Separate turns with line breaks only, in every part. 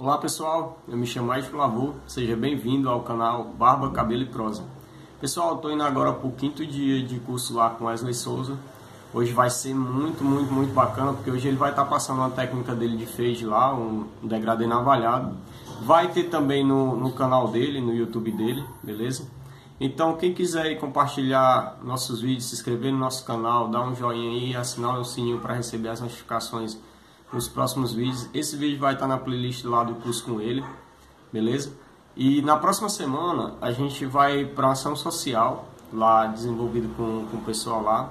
Olá pessoal, eu me chamo Mike Lavô, seja bem-vindo ao canal Barba, Cabelo e Prosa. Pessoal, estou indo agora para o 5º dia de curso lá com Wesley Souza. Hoje vai ser muito bacana, porque hoje ele vai estar passando uma técnica dele de fade lá, um degradê navalhado. Vai ter também no canal dele, no YouTube dele, beleza? Então quem quiser aí compartilhar nossos vídeos, se inscrever no nosso canal, dar um joinha aí e assinar o sininho para receber as notificações nos próximos vídeos. Esse vídeo vai estar na playlist lá do curso com ele, beleza? E na próxima semana a gente vai para uma ação social lá desenvolvida com o pessoal lá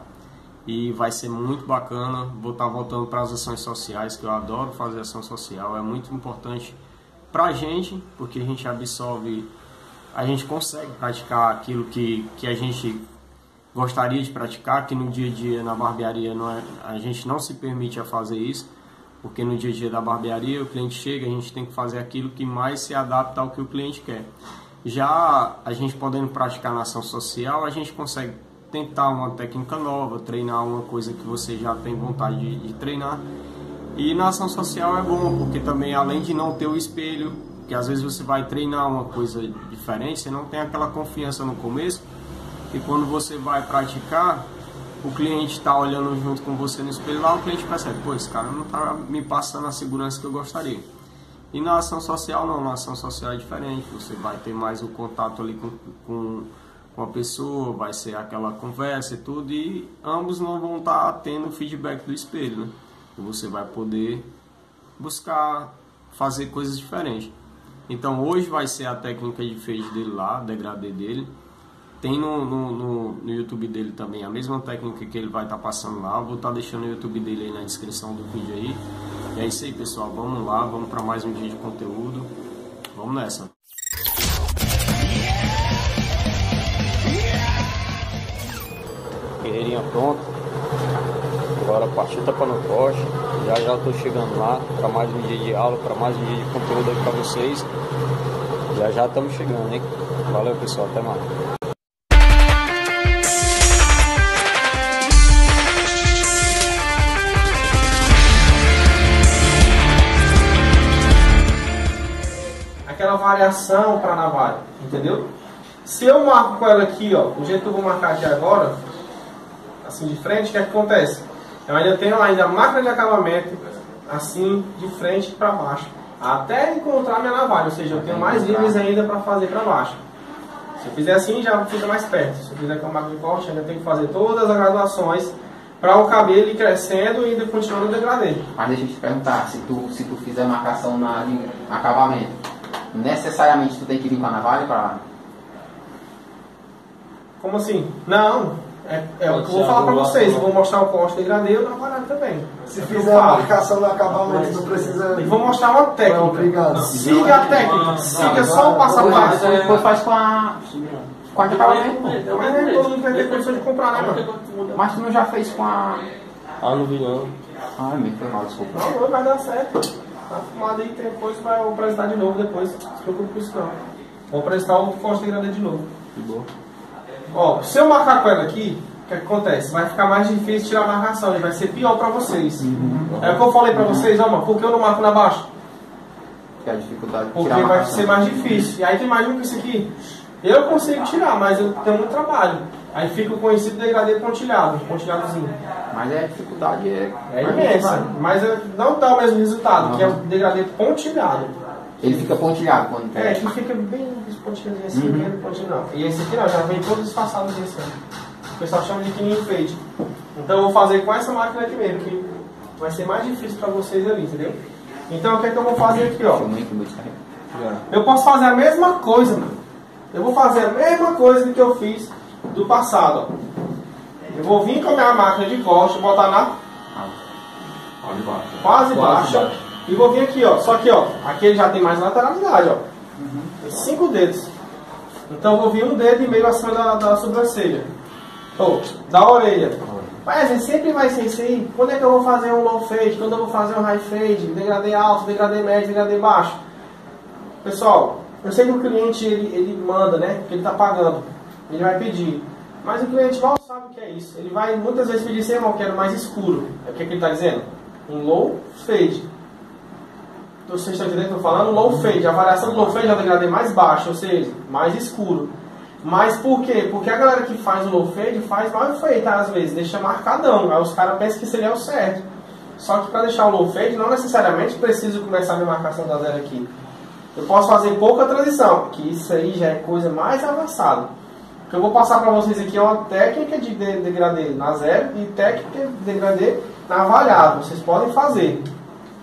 e vai ser muito bacana. Vou estar voltando para as ações sociais, que eu adoro fazer ação social, é muito importante para a gente, porque a gente absorve, a gente consegue praticar aquilo que a gente gostaria de praticar, que no dia a dia na barbearia a gente não se permite a fazer isso. Porque no dia a dia da barbearia o cliente chega, a gente tem que fazer aquilo que mais se adapta ao que o cliente quer. Já a gente podendo praticar na ação social, a gente consegue tentar uma técnica nova, treinar uma coisa que você já tem vontade de treinar. E na ação social é bom, porque também além de não ter o espelho, que às vezes você vai treinar uma coisa diferente, você não tem aquela confiança no começo, e quando você vai praticar, o cliente está olhando junto com você no espelho lá, o cliente percebe, pô, esse cara não está me passando a segurança que eu gostaria. E na ação social não, na ação social é diferente, você vai ter mais o contato ali com a pessoa, vai ser aquela conversa e tudo, e ambos não vão estar tendo feedback do espelho, né? E você vai poder buscar fazer coisas diferentes. Então hoje vai ser a técnica de fade dele lá, degradê dele. Tem no YouTube dele também a mesma técnica que ele vai estar passando lá. Vou estar deixando o YouTube dele aí na descrição do vídeo aí. E é isso aí, pessoal. Vamos lá, vamos para mais um dia de conteúdo. Vamos nessa. Guerreirinha pronto. Agora partiu tapa no poste. Já estou chegando lá para mais um dia de aula, para mais um dia de conteúdo aí para vocês. Já estamos chegando, hein? Valeu, pessoal. Até mais.
Aquela variação para a navalha, entendeu? Se eu marco com ela aqui, ó, do jeito que eu vou marcar aqui agora, assim de frente, o que acontece? Eu ainda tenho a máquina de acabamento assim de frente para baixo, até encontrar minha navalha, ou seja, eu tenho mais níveis ainda para fazer para baixo. Se eu fizer assim, já fica mais perto. Se eu fizer com a máquina de corte, ainda tenho que fazer todas as graduações para o cabelo ir crescendo e ainda continuando o degradê.
Mas deixa eu te perguntar, se tu fizer marcação na acabamento, necessariamente tu tem que vir com a navalha para...
Como assim? Não, é o que eu vou falar para vocês. Eu vou mostrar o corte degradê e o navalhado também.
Se fizer a marcação no acabamento, não precisa...
E vou mostrar uma técnica.
Obrigado.
Siga a técnica, siga só o passo a passo.
Depois faz com a acabamento.
Mas não todo mundo vai ter condição de comprar, né, mano?
Mas tu não já fez com a...
Ah, não vi não.
Ai, me foi mal, desculpa.
Não, vai dar certo. Tá fumado aí, depois vai apresentar de novo depois. Não se preocupe com isso não. Vou apresentar o corte degradê de novo.
Que bom.
Ó, se eu marcar com ela aqui, o que acontece? Vai ficar mais difícil tirar a marcação, vai ser pior pra vocês. É o que eu falei pra vocês, ó, mano, por que eu não marco na baixa?
Que é a dificuldade de
Porque
tirar a
vai
marcação.
ser mais difícil. E aí tu imagina que isso aqui, eu consigo tirar, mas eu tenho muito trabalho. Aí fica o conhecido degradê pontilhadozinho.
Mas a dificuldade
É imensa, mas não dá o mesmo resultado, que é o degradê pontilhado.
Ele fica pontilhado quando
É, aqui fica bem pontilhadinho assim, bem pontilhado não. E esse aqui não, já vem todo disfarçado assim. O pessoal chama de pequenininho fade. Então eu vou fazer com essa máquina aqui mesmo, que vai ser mais difícil pra vocês ali, entendeu? Então o que é que eu vou fazer aqui, ó? Eu posso fazer a mesma coisa, mano. Eu vou fazer a mesma coisa que eu fiz do passado, ó. Eu vou vir com a minha máquina de corte, botar na quase baixa, e vou vir aqui, ó. Só que, ó, aqui ele já tem mais lateralidade, ó. Tem 5 dedos. Então eu vou vir um dedo e meio acima da sobrancelha. Ou da orelha. Mas sempre vai ser isso aí. Quando é que eu vou fazer um low fade? Quando eu vou fazer um high fade? Degradê alto, degradê médio, degradê baixo? Pessoal, eu sei que o cliente ele manda, né? Porque ele está pagando. Ele vai pedir. Mas o cliente mal sabe o que é isso. Ele vai muitas vezes pedir assim, irmão, eu quero mais escuro. É o que ele está dizendo? Um low fade. vocês estão entendendo o que eu estou falando? Low fade, a variação do low fade é o degradê mais baixo, ou seja, mais escuro. Mas por quê? Porque a galera que faz o low fade faz mal feito às vezes, deixa marcadão. Aí os caras pensam que seria o certo. Só que para deixar o low fade, não necessariamente preciso começar a minha marcação da zero aqui. Eu posso fazer pouca transição, que isso aí já é coisa mais avançada. O que eu vou passar para vocês aqui é uma técnica de degradê na zero e técnica de degradê na variável. Vocês podem fazer.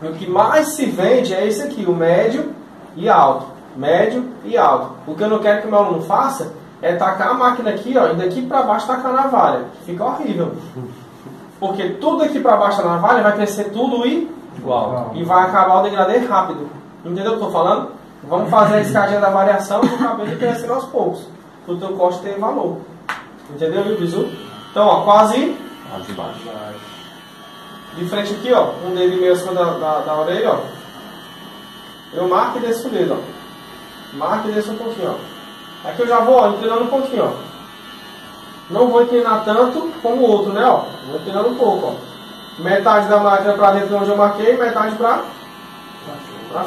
E o que mais se vende é esse aqui, o médio e alto. Médio e alto. O que eu não quero que o meu aluno faça é tacar a máquina aqui, ó, e daqui para baixo tacar na navalha. Que fica horrível. Porque tudo aqui para baixo da navalha vai crescer tudo igual. E vai acabar o degradê rápido. Entendeu o que eu estou falando? Vamos fazer a escadinha da variação do cabelo crescendo aos poucos. Para o teu corte ter valor. Entendeu, viu, bisu? Então, ó, quase baixo. De frente aqui, ó, um dedo e meio acima da orelha, ó. Eu marco e desço o dedo, ó. Marco e desço um pouquinho, ó. Aqui eu já vou, ó, inclinando um pouquinho, ó. Não vou inclinar tanto como o outro, né, ó. Vou inclinando um pouco, ó. Metade da máquina para dentro de onde eu marquei, metade para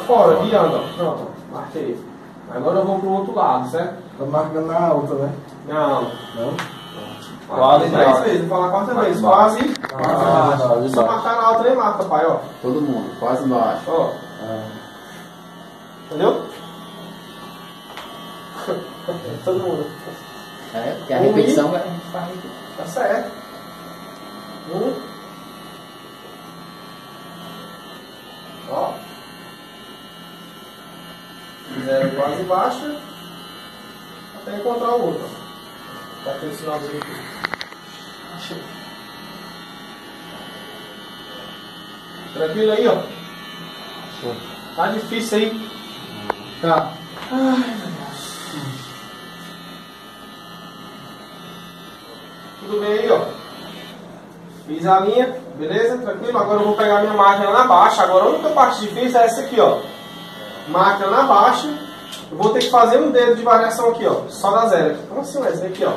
fora, guiando, ó. Pronto, ó. Marquei. Agora eu vou pro outro lado, certo?
Tá marcando na alta, né?
Não.
Quase
10 vezes, vou falar a quarta vez. Quase. Só marcar na alta nem marca, pai, ó.
Todo mundo, quase baixo.
Ó. Entendeu? Todo mundo.
É, porque a repetição vai faz.
Tá certo. Ó. Zero quase baixa. Até encontrar o outro. Tá aqui o sinalzinho aqui. Tranquilo aí, ó. Tá difícil aí.
Tá.
Ai, meu Deus. Tudo bem aí, ó. Fiz a linha, beleza? Tranquilo? Agora eu vou pegar minha máquina na baixa. Agora a única parte difícil é essa aqui, ó. Máquina na baixa. Eu vou ter que fazer um dedo de variação aqui, ó. Só da zero aqui. Como assim, esse aqui, ó?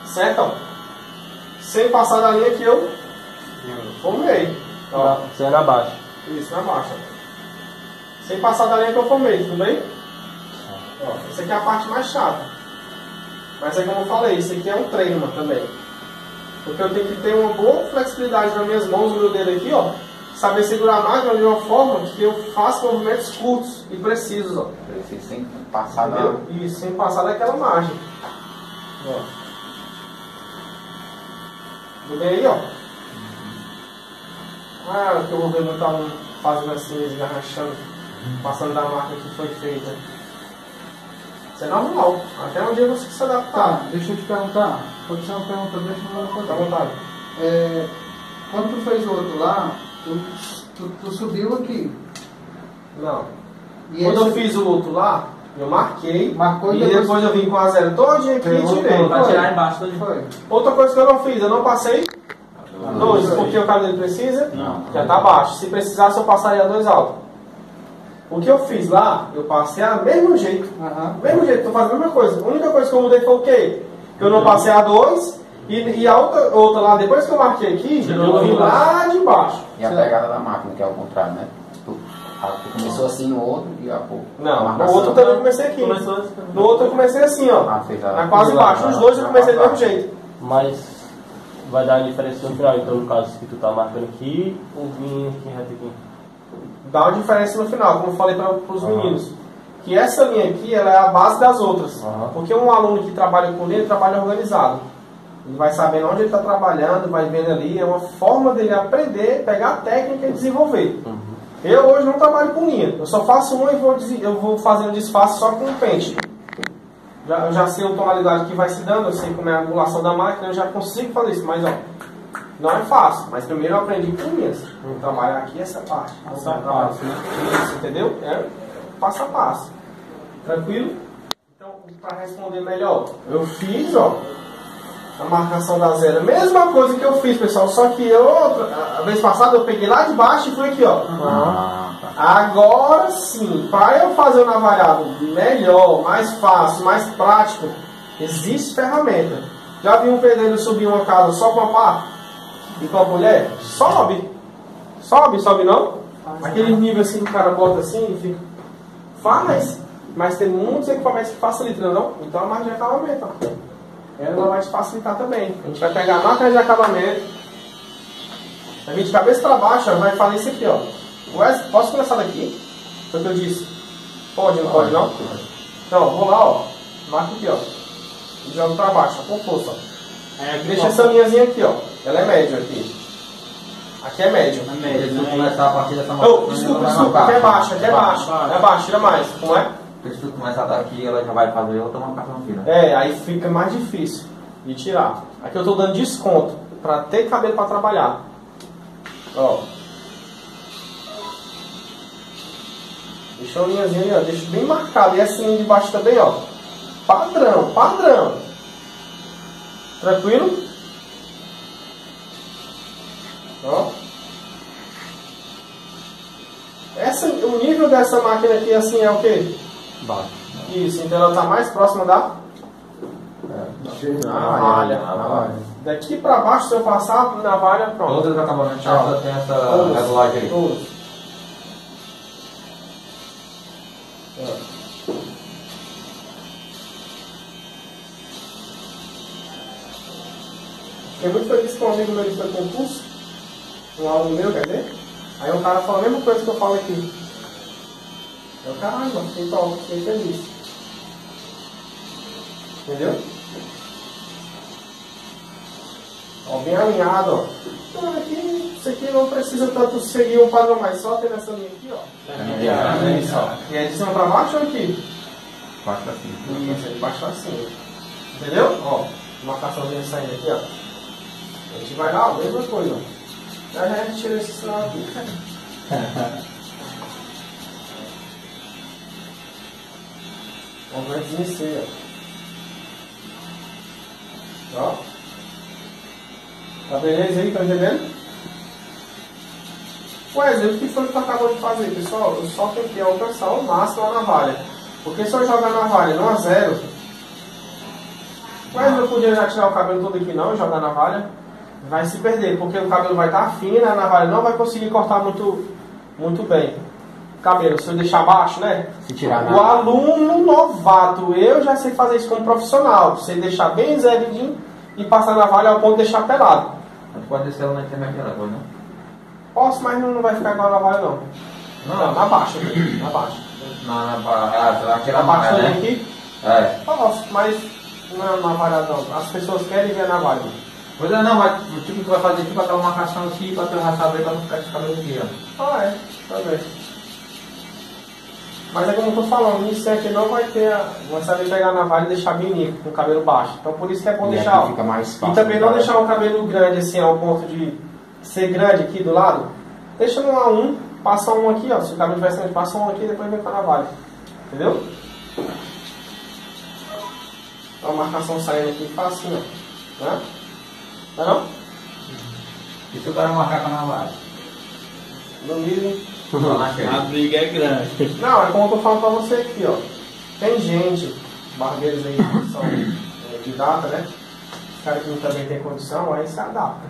Certo, ó. Sem passar da linha que eu formei. Ó.
Você é na baixa.
Isso, na baixa. Sem passar da linha que eu formei, tudo bem? Ó, essa aqui é a parte mais chata. Mas é como eu falei, isso aqui é um treino também. Porque eu tenho que ter uma boa flexibilidade nas minhas mãos, no meu dedo aqui, ó. Saber segurar a máquina de uma forma que eu faça movimentos curtos e precisos, ó.
Preciso sem passar da...
Isso, sem passar daquela margem. Ó. Tudo bem aí, ó? Ah, que eu vou ver muito aluno fazendo assim, esgarrachando, passando da máquina que foi feita. Isso é normal. Até um dia você se adaptar.
Tá, deixa eu te perguntar. Pode ser uma pergunta, deixa eu fazer.
Tá à vontade.
Quando tu fez o outro lá, tu subiu aqui.
Não.
E
Quando
esse-
eu fiz o outro lá, eu marquei.
Marcou
e
e depois-
depois eu vim com a zero todinha aqui e
Voltou,
tirei.
pra
Foi.
embaixo todo.
Foi.
Outra coisa que eu não fiz, eu não passei dois, porque o cabelo precisa, já tá baixo. Se precisasse, eu passaria dois altos. O que eu fiz lá, eu passei a mesmo jeito.
Aham.
Mesmo jeito, tô fazendo a mesma coisa. A única coisa que eu mudei foi o quê? Que eu não passei a dois e a outra lá, depois que eu marquei aqui, eu vim lá de baixo.
E a pegada da máquina, que é o contrário, né? Tu começou assim no outro e a pouco.
Não, no outro também eu comecei aqui. No outro eu comecei assim, ó. Na quase baixo. Os dois eu comecei do mesmo jeito.
Mas vai dar a diferença no final, então no caso que tu tá marcando aqui, o vinho aqui reto aqui.
Dá uma diferença no final, como eu falei para os meninos. Que essa linha aqui, ela é a base das outras. Porque um aluno que trabalha com linha, ele trabalha organizado. Ele vai sabendo onde ele está trabalhando, vai vendo ali. É uma forma dele aprender, pegar a técnica e desenvolver. Eu hoje não trabalho com linha. Eu só faço uma e eu vou fazendo disfarce só com o pente. Eu já sei a tonalidade que vai se dando, eu sei como é a angulação da máquina, eu já consigo fazer isso. Mas, ó, não é fácil. Mas primeiro eu aprendi com linhas. Vou trabalhar aqui essa parte.
Essa parte, né?
Isso, entendeu? É passo a passo. Tranquilo? Então, para responder melhor, eu fiz, ó, a marcação da zero. Mesma coisa que eu fiz, pessoal, só que a vez passada eu peguei lá de baixo e fui aqui, ó. Agora sim, para eu fazer uma variável melhor, mais fácil, mais prático, existe ferramenta. Já viu um pedreiro subir uma casa só com a pá? E com a colher, sobe. Sobe não? Aquele nível assim que o cara bota assim e fica. Faz, mas tem muitos equipamentos que facilitam, não? Então a máquina de acabamento, ó. Ela vai te facilitar também. A gente vai pegar a máquina de acabamento, a gente de cabeça para baixo, ó, vai fazer isso aqui, ó. Wesley, posso começar daqui? Foi o que eu disse. Pode, não pode não? Então, vou lá, ó. Marca aqui, ó. E jogo para baixo, ó, com força, ó. Deixa essa linhazinha aqui, ó. Ela é média aqui. Aqui é médio.
É médio. Se tu começar a partir dessa
Desculpa, aqui é baixo, aqui é baixo. É baixo, tira mais. Como é?
Porque se tu começar daqui, ela já vai fazer outra marcação aqui, né?
Aí fica mais difícil de tirar. Aqui eu tô dando desconto para ter cabelo para trabalhar. Ó. Deixa a linhazinha ali, ó. Deixa bem marcado. E essa linha de baixo também, ó. Padrão. Tranquilo? Ó. O nível dessa máquina aqui assim é o quê?
Baixo.
Isso, então ela está mais próxima da navalha. Daqui para baixo, se eu passar na navalha, pronto.
Todos os acabamentos já tem essa regulagem aí.
Todos. Fiquei muito feliz com um amigo meu que foi concurso, um aluno meu, quer dizer? Aí um cara falou a mesma coisa que eu falo aqui. Eu, caralho, fiquei feliz. Entendeu? Ó, bem alinhado, ó. Então aqui, isso aqui não precisa tanto seguir um padrão mais, só ter essa linha aqui, ó. Isso, ó. E é de cima pra baixo ou aqui?
Baixo pra cima.
Isso, é de baixo pra cima. Entendeu? Ó, marcaçãozinha saindo aqui, ó. A gente vai lá, ó, mesma coisa, ó. Já a gente tira esse sinal aqui. Vamos descer, ó. Tá beleza aí? Tá entendendo? Wesley, o que foi que tu acabou de fazer, pessoal? Eu só tentei alcançar o máximo a navalha. Porque se eu jogar a navalha no a zero, Wesley, eu podia já tirar o cabelo todo aqui não e jogar a navalha. Vai se perder, porque o cabelo vai estar fino, a navalha não vai conseguir cortar muito bem. Cabelo, se eu deixar baixo, né?
Se tirar
o aluno novato, eu já sei fazer isso como profissional. Você deixar bem zeridinho e passar a navalha ao ponto de deixar pelado.
Mas pode descer ela na internet aquela coisa, não?
Posso, mas não vai ficar igual a navalha não. Não, na baixa. Na baixa.
Aquela
baixa
né?
aqui?
É.
Posso, mas não é navalha não. As pessoas querem ver a navalha.
Pois é, não, mas o tipo que vai fazer tipo aquela marcação aqui pra tu já saber pra não ficar esse cabelo aqui, ó.
Também. Mas é como eu tô falando, isso aqui não vai ter. Você vai pegar a navalha e deixar bem limpo, com o cabelo baixo. Então por isso que é bom deixar. Ó,
fica mais fácil,
e também não deixar o cabelo grande assim, ao ponto de ser grande aqui do lado. Deixa no A1, passa um aqui, ó. Se o cabelo estiver grande, passa um aqui e depois vem com a navalha. Entendeu? Então a marcação saindo aqui facinho, ó. Né? Não é não?
E se o cara marcar com a navalha?
No mínimo.
A briga é grande.
Não, é como eu tô falando pra você aqui, ó. Tem gente, barbeeiros aí que são de data, né? Os caras que não também tem condição, aí se adapta.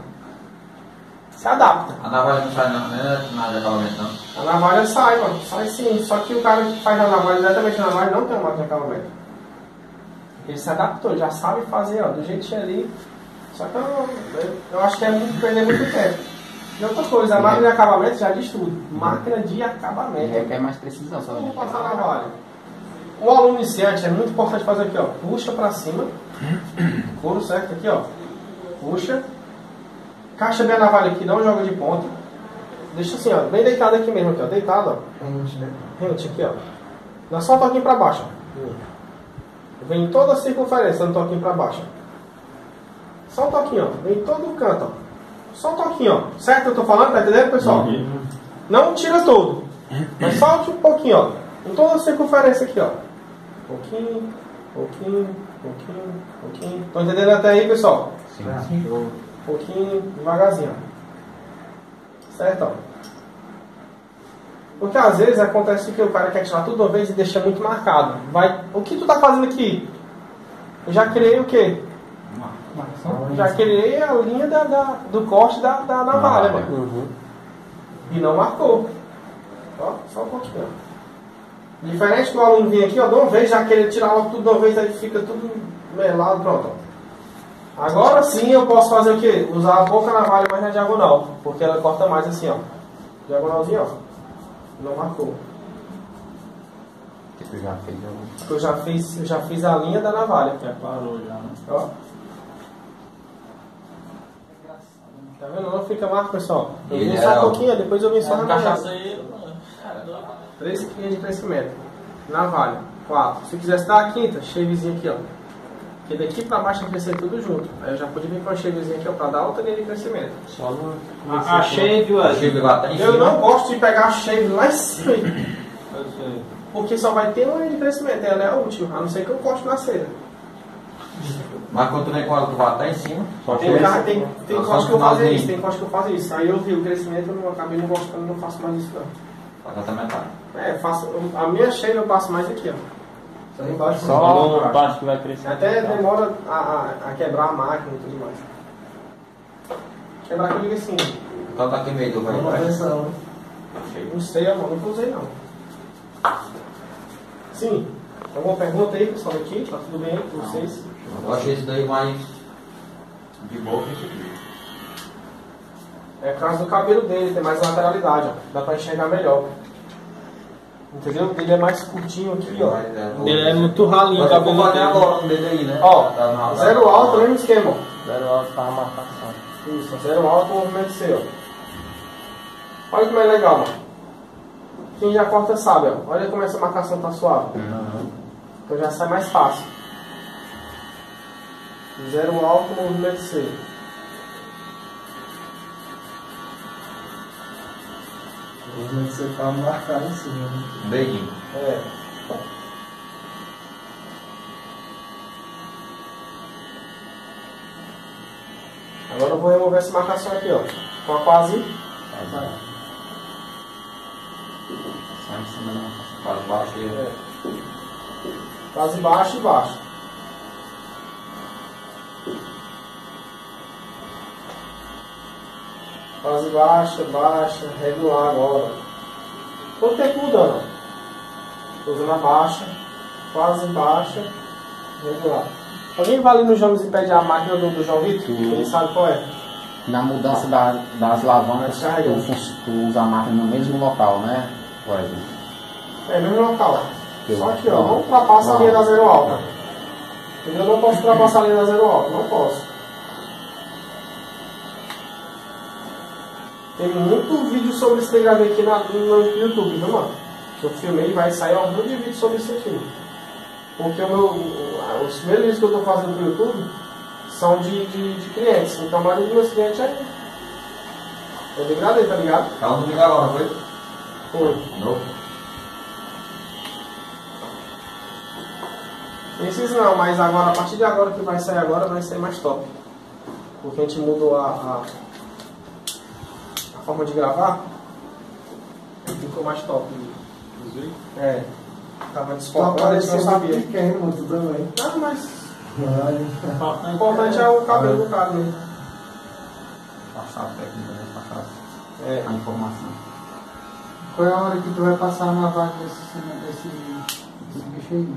A navalha não sai não, né? Nada de acabamento não.
A navalha sai, mano. Sai sim. Só que o cara que faz a navalha diretamente na navalha não tem uma máquina de acabamento. Ele se adaptou, já sabe fazer, ó, do jeitinho ali. Só que eu acho que é perder muito tempo. E outra coisa, a máquina de acabamento já diz tudo. Máquina de acabamento.
Requer mais precisão, só.
Vamos passar na navalha. O aluno iniciante é muito importante fazer aqui, ó. Puxa pra cima. Couro certo aqui, ó. Puxa. Caixa bem a navalha aqui, não joga de ponta. Deixa assim, ó. Bem deitado aqui mesmo, aqui, ó. Deitado, ó. Rente aqui, ó. Dá só um toquinho pra baixo, ó. Vem em toda a circunferência, um toquinho pra baixo, ó. Só um toquinho, ó. Vem em todo o canto, ó. Só um toquinho, ó. Certo? Eu tô falando, tá entendendo, pessoal? Não tira todo. Mas solte um pouquinho, ó. Em toda a circunferência aqui, ó. Pouquinho. Estão entendendo até aí, pessoal?
Sim.
Pouquinho, devagarzinho, ó. Certo, ó. Porque às vezes acontece que o cara quer tirar tudo de uma vez e deixa muito marcado. O que tu tá fazendo aqui? Eu já criei o quê? Já criei a linha do corte da navalha, mano.
Uhum.
E não marcou. Ó, só um pouquinho. Diferente do aluno vir aqui, ó, de uma vez, já querer tirar logo tudo de uma vez, aí fica tudo melado, pronto. Ó. Agora sim eu posso fazer o quê? Usar a pouca navalha mais na diagonal, porque ela corta mais assim, ó. Diagonalzinho, ó. Não marcou.
Tu já fez algum?
Eu já fiz a linha da navalha.
Preparou já, né?
Ó. Tá vendo? Não fica marco, pessoal. Eu vim só um pouquinho, depois eu vim só na
Cachaça aí, mano.
3 quilos de crescimento. Navalha. 4. Se quisesse dar a quinta, shavezinho aqui, ó. Porque daqui pra baixo tem que crescer tudo junto. Aí eu já podia vir com a shavezinha aqui, ó, pra dar outra linha de crescimento.
Só no...
A shave, ué.
Chega lá até em
Eu
cima.
não gosto de pegar a shave lá em cima.
Eu sei.
Porque só vai ter uma linha de crescimento. Ela é útil, a não ser que eu corte na cera.
Mas quando tu vem com ela, tu vai até em cima. Só
Tem
só
corte que eu faço
finalzinho.
isso, tem corte que eu faço isso. Aí eu vi o crescimento, eu não acabei não gostando, não faço mais isso não.
Faz até metade.
Faço, a minha shave eu passo mais aqui, ó. Só embaixo.
Só uma parte que vai crescer.
Até demora a quebrar a máquina e tudo mais. Quebrar que eu digo assim,
Então tá aqui meio do velho.
Proteção.
não sei, amor, nunca usei não. Sim, alguma pergunta aí, pessoal, aqui? Tá tudo bem aí com vocês?
Eu achei esse daí mais de boa que esse aqui.
É por causa do cabelo dele, tem mais lateralidade, ó. Dá pra enxergar melhor. Entendeu? O dele é mais curtinho aqui, ó.
Ele é muito ralinho,
Mas
o
eu vou
cabelo
bater
dele.
agora com o dedo aí, né?
Ó,
Tá na-
zero alto, mesmo esquema, ó.
Zero alto para a marcação.
Isso, zero alto, movimento C, ó. Olha como é legal, mano. Quem já corta sabe, ó. Olha como essa marcação tá suave. Então já sai mais fácil. Zero alto, movimento C.
Você tá marcado em cima, né?
Um dedinho.
É. Agora eu vou remover essa marcação aqui, ó. Com a quase.
Sai em cima não. Quase baixo e...
É. Quase baixo e baixo. Quase baixa, baixa, regular agora. Todo tempo mudando. Tô usando a baixa, quase baixa, regular. Alguém vai ali no Jones e pede a máquina do João Vitor? Ele sabe qual é.
Na mudança das alavancas,
Carrega.
tu usa a máquina no mesmo local, né? Wesley?
É, mesmo local.
Eu-
Só que, ó, não ultrapassa a linha da zero alta. Eu não posso ultrapassar a linha da zero alta, não posso. Tem muito vídeo sobre isso que eu gravei aqui no YouTube, viu, mano? Que eu filmei, vai sair um monte de vídeo sobre isso aqui. Porque os primeiros vídeos que eu estou fazendo pro YouTube são de clientes. Então a maioria dos meus clientes eu degradei, tá ligado?
Tá um domingo agora, foi?
Foi.
Novo.
Esses não, mas agora, a partir de agora que vai sair agora, vai ser mais top. Porque a gente mudou a forma de gravar, ficou mais top. É. Tava
Tá
desfocado, a gente não
parecendo
sabia.
pequeno, tu também.
Não, mas
Olha.
o importante é o cabelo do cara mesmo.
Passar a técnica, né? Passar
É.
a informação.
Qual é a hora que tu vai passar na vaga desse bicho aí?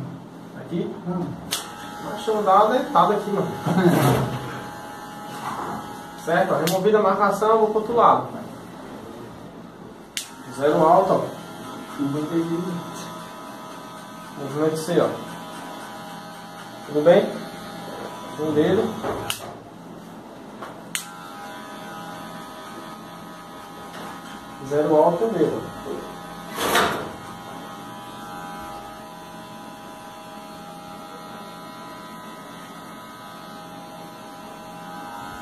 Aqui,
Não.
deixa eu dar uma deitada aqui, mano. Certo, ó, removida a marcação, eu vou pro outro lado. Zero alto, ó. Movimento C, ó. Tudo bem? Um dedo. Zero alto, um dedo.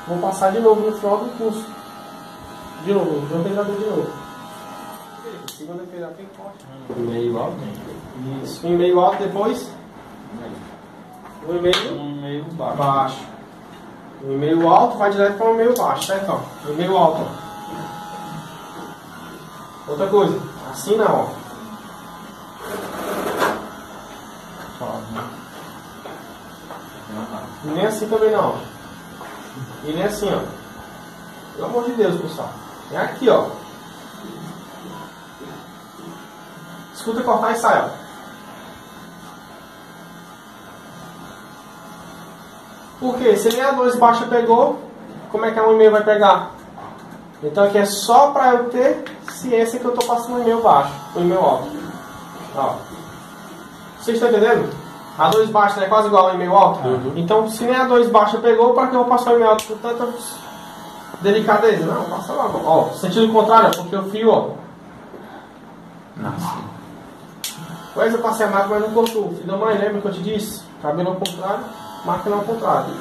Vou passar de novo no final do curso. De novo, vou pegar de novo. Segunda feira tem corte.
Meio alto.
Isso. Um e-mail alto depois. Um e-mail
Um meio baixo.
baixo. Um e-mail alto vai direto para um e-mail baixo, certo? Ó. Um e-mail alto. Ó. Outra coisa. Assim não, ó. Nem assim também não. Ele é assim, ó. Pelo amor de Deus, pessoal. É aqui, ó. Escuta cortar e sai, ó. Por quê? Se nem a 2 baixa pegou, como é que a 1,5 vai pegar? Então aqui é só para eu ter ciência que eu estou passando o 1,5 baixo, o 1,5 alto. Ó. Vocês estão entendendo? A 2 baixa é quase igual a 1,5 alto? Então se nem a 2 baixa pegou, para que eu vou passar o 1,5 alto com tanta delicadeza? Não, passa logo. Ó, sentido contrário, porque o fio, ó.
Nossa.
Pois eu passei a máquina, mas não cortou. Filho da mãe, lembra que eu te disse? Cabelo ao contrário, máquina ao contrário.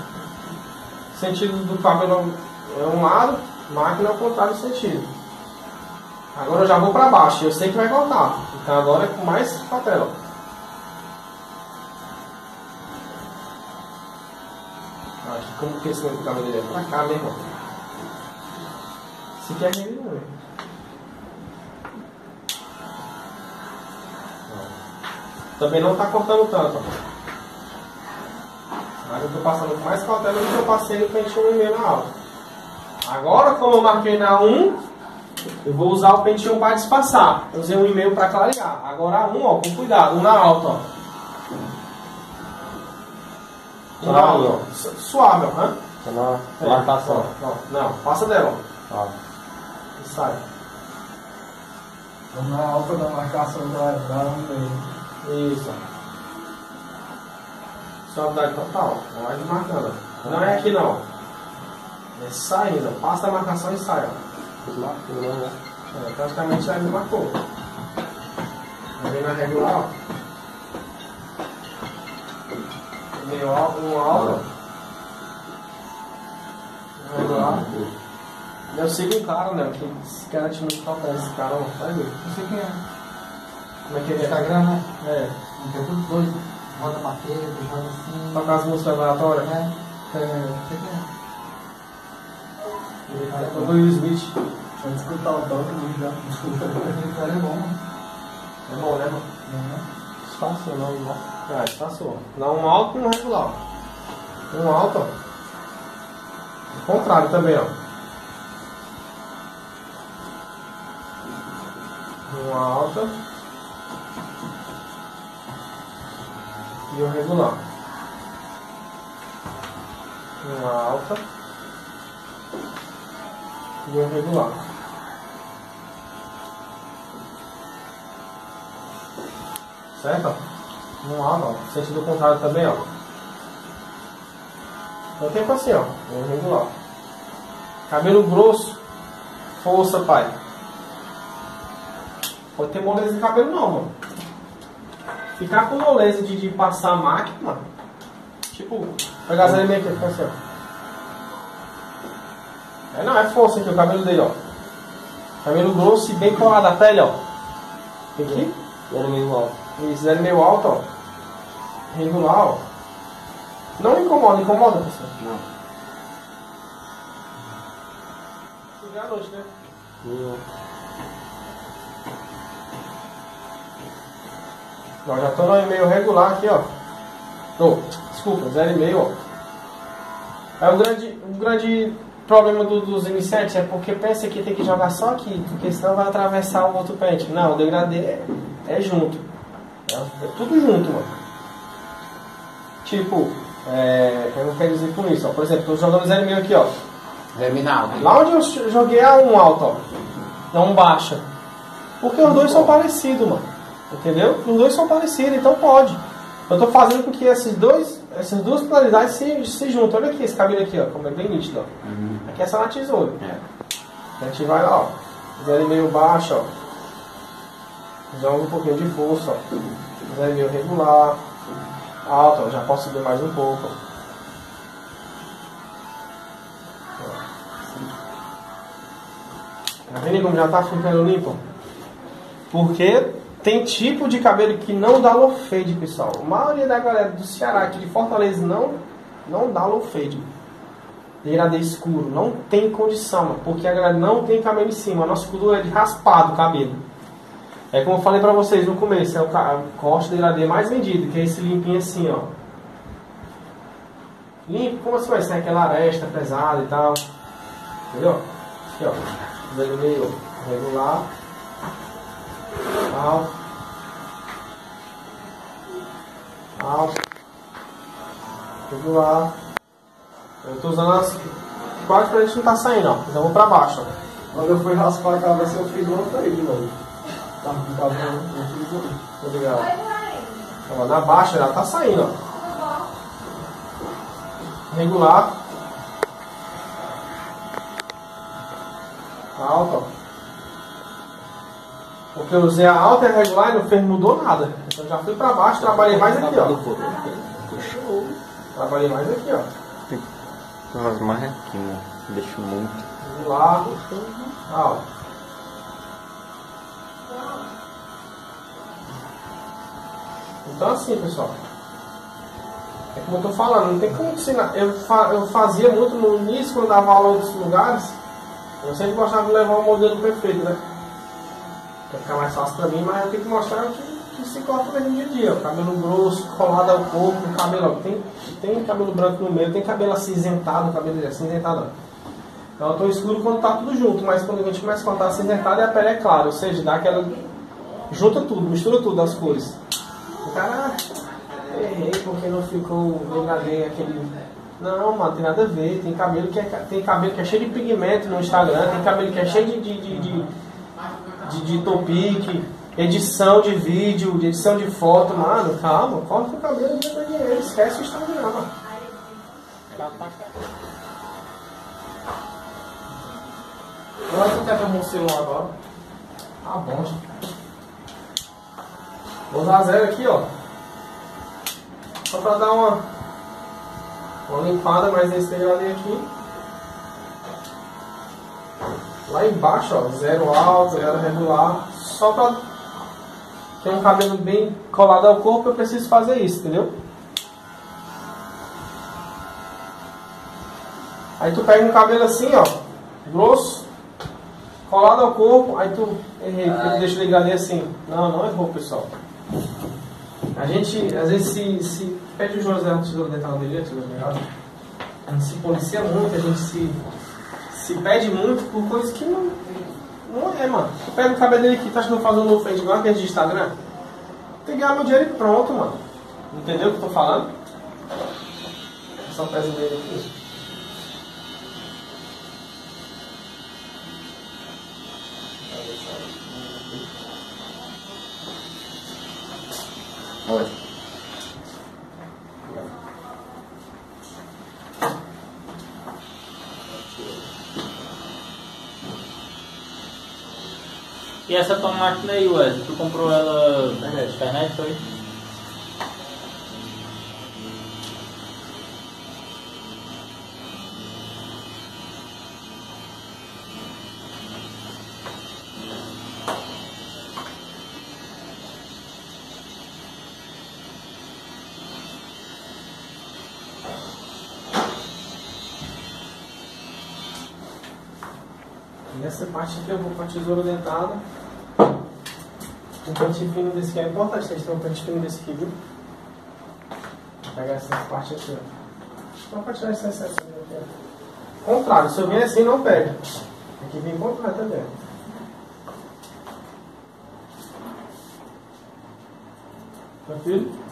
Sentido do cabelo é um lado, máquina ao contrário do sentido. Agora eu já vou para baixo, eu sei que vai cortar. Então agora é com mais papel. Acho que como que esse cabelo dele é pra cá mesmo. Se quer ele não é. Também não está cortando tanto. Mas eu estou passando com mais cautela do que eu passei no pentinho 1,5 na alta. Agora, como eu marquei na 1, eu vou usar o pentinho para disfarçar. Eu usei 1,5 para clarear. Agora a 1, ó, com cuidado, 1 na alta, ó. Na alta, ó. Suave, ó.
Na marcação.
Não, passa dela, ó.
Ó.
E sai.
Na alta da marcação da 1,5.
Isso. Suavidade total. Não vai marcando. Não é aqui não. É saindo. Passa a marcação e sai. Ó. É, praticamente já me marcou. Vai vir na regular. Ó. Meio alto, um alto. Regular. Eu sigo um cara, né? Que esse cara tinha muito falta. Esse cara, ó. Vai ver.
Não sei quem é.
Como é que ele é?
Instagram, né?
É.
Tem todos dois. Roda bater, joga assim.
Toca as músicas aleatórias?
É. Não sei quem é.
O Will Smith.
Pode escutar o toque do já. Esse cara é bom, mano.
É bom, né, mano?
Espaço não, igual.
Ah, passou. Dá um alto e um regular. Um alto, ó. O contrário também, ó. Um alto. E um regular. Um alto. E um regular. Certo? Um alto, ó. Sentido contrário também, ó. Então tempo assim, ó. Um regular. Cabelo grosso. Força, pai. Pode ter moleza de cabelo não, mano. Ficar com moleza de passar a máquina, mano. Tipo, pegar as elementos aqui, assim, ó. É, não, é força aqui o cabelo dele, ó. Cabelo grosso e bem colado a pele, ó. Aqui.
Era meio alto.
Isso, ele meio alto, ó. Regular, ó. Não incomoda, pessoal.
Não.
Chegar à noite, né? Ó, já tô no e-mail regular aqui, ó. Oh, desculpa, 0,5, ó. É o grande problema dos iniciantes é porque pensa que tem que jogar só aqui, porque senão vai atravessar o outro pente. Não, o degradê é junto. É tudo junto, mano. Tipo, eu não quero dizer com isso, ó. Por exemplo, tô jogando 0,5 aqui, ó.
Terminal.
Lá onde eu joguei a 1 alto, ó. A 1 baixa. Porque os dois são parecidos, mano. Entendeu? Os dois são parecidos, então pode. Eu tô fazendo com que essas duas polaridades se juntem. Olha aqui, esse cabelo aqui, ó. Como é bem nítido, ó. Aqui é só na tesoura. A gente vai lá, ó. 0,5 baixo, ó. Joga um pouquinho de força, ó. 0,5 regular. Alto, ó. Já posso subir mais um pouco, ó. Tá vendo como já tá ficando limpo? Porque tem tipo de cabelo que não dá low fade, pessoal. A maioria da galera do Ceará aqui de Fortaleza não dá low fade. Degradê escuro. Não tem condição, mano, porque a galera não tem cabelo em cima. Nosso culo é de raspado o cabelo. É como eu falei pra vocês no começo, é o corte degradê mais vendido, que é esse limpinho assim, ó. limpo, como se fosse aquela aresta pesada e tal. Entendeu? Aqui, ó. Dedo meio regular. Alto. Alto. Regular. Eu tô usando as quase pra gente não tá saindo, ó. Então eu vou pra baixo, ó.
Quando eu fui raspar a cabeça, eu fiz outra aí de novo. Tá com o cabelo, eu fiz outra.
Obrigado. Ó, na baixa já tá saindo, ó. Regular. Alta, ó. Porque eu usei a alta e a regular e não mudou nada. Então já fui pra baixo, trabalhei mais aqui, ó. Trabalhei mais aqui, ó.
As mais aqui, né? Deixa muito.
Regular. Alta. Então assim, pessoal. É como eu tô falando, não tem como ensinar. Eu fazia muito no início, quando eu dava aula em outros lugares. Eu sempre gostava de levar o modelo perfeito, né? Pra ficar mais fácil pra mim, mas eu tenho que mostrar o que se corta mesmo dia a dia. Ó. Cabelo grosso, colado ao corpo, cabelo, ó, tem cabelo branco no meio, tem cabelo acinzentado, cabelo acinzentado. Ó. Então eu tô escuro quando tá tudo junto, mas quando a gente começa a cortar acinzentado e a pele é clara, ou seja, dá aquela. Junta tudo, mistura tudo as cores. O cara, errei porque não ficou degradê aquele. Não, mano, tem nada a ver. Tem cabelo que é cheio de pigmento no Instagram, tem cabelo que é cheio de topic, edição de vídeo, de edição de foto, mano, calma, corta o cabelo e ganha dinheiro, esquece o Instagram, mano. Agora tu quer tomar um silão agora? Tá bom, gente. Vou usar zero aqui, ó. Só pra dar uma limpada mais nesse degradê aqui. Lá embaixo, ó, zero alto, zero regular. Só pra ter um cabelo bem colado ao corpo, eu preciso fazer isso, entendeu? Aí tu pega um cabelo assim, ó, grosso, colado ao corpo, aí tu errei, porque tu deixa o degradê assim. Não errou, pessoal. A gente, às vezes, se pede o José um tesouro dental dele, a gente se policia muito, a gente se pede muito por coisas que não é, mano. Tu pega o cabelo dele aqui, tá achando fazendo no frente igual aquele de Instagram? Tem que ganhar meu dinheiro e pronto, mano. Entendeu o que eu tô falando? Só o pezinho dele aqui.
Oi.
E essa tua máquina aí, Wesley, tu comprou ela na internet, foi?
Nessa parte aqui eu vou com a tesoura dentada. Um pente fino desse aqui é importante, a gente tem um pente fino desse aqui, viu? Vou pegar essa parte aqui, ó. Só pra tirar esse excesso aqui, ó. Contrário, se eu vir assim não pega. Aqui vem contrário também. Tranquilo?